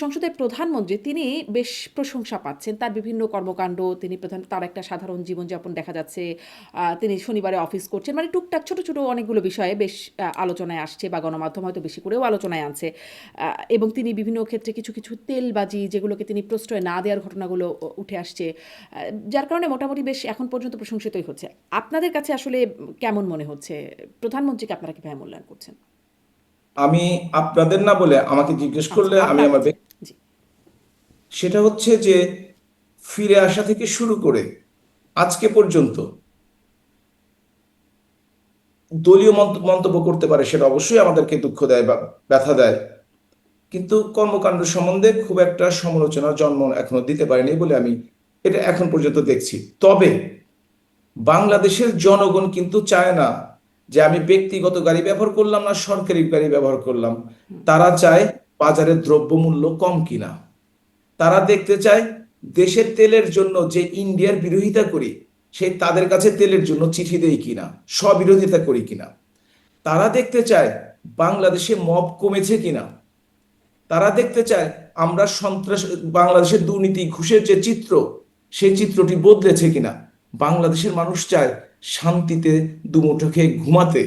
সংসদের প্রধানমন্ত্রী তিনি বেশ প্রশংসা পাচ্ছেন। তার বিভিন্ন কর্মকাণ্ড, তিনি তার একটা সাধারণ জীবনযাপন দেখা যাচ্ছে। তিনি শনিবারে অফিস করছেন। মানে টুকটাক ছোট, ছোট অনেকগুলো বিষয়ে বেশ আলোচনায় আসছে বা গণমাধ্যম হয়তো বেশি করেও আলোচনায় আনছে। এবং তিনি বিভিন্ন ক্ষেত্রে কিছু, কিছু তেলবাজি যেগুলোকে তিনি প্রশ্রয় না দেওয়ার ঘটনাগুলো উঠে আসছে। যার কারণে মোটামুটি বেশ এখন পর্যন্ত প্রশংসিতই হচ্ছে। আপনাদের কাছে আসলে কেমন মনে হচ্ছে? প্রধানমন্ত্রীকে আপনারা কিভাবে মূল্যায়ন করছেন? আমি আপনাদের না বলে আমাকে জিজ্ঞেস আচ্ছা, করলে আমি আপনার আমার কাছে। জি। সেটা হচ্ছে যে ফিরে আসা থেকে শুরু করে আজকে পর্যন্ত দলীয় মন্তব্য করতে পারে, সেটা অবশ্যই আমাদেরকে দুঃখ দেয় বা ব্যথা দেয়, কিন্তু কর্মকাণ্ড সম্বন্ধে খুব একটা সমালোচনার জন্ম এখনো দিতে পারেনি বলে আমি এটা এখন পর্যন্ত দেখছি। তবে বাংলাদেশের জনগণ কিন্তু চায় না যে আমি ব্যক্তিগত গাড়ি ব্যবহার করলাম না সরকারি গাড়ি ব্যবহার করলাম। হুম। তারা চায় বাজারের দ্রব্যমূল্য কম কিনা। তারা দেখতে চায় দেশের তেলের জন্য যে ইন্ডিয়ার বিরোধিতা করি, সেই তাদের কাছে তেলের জন্য চিঠি দেই কিনা, স্ববিরোধিতা করি কিনা। তারা দেখতে চায় বাংলাদেশে মব কমেছে কিনা। তারা দেখতে চায় আমরা সন্ত্রাস, বাংলাদেশের দুর্নীতি ঘুষের যে চিত্র, সেই চিত্রটি বদলেছে কিনা। বাংলাদেশের মানুষ চায় শান্তিতে দুমুঠো খেয়ে ঘুমাতে।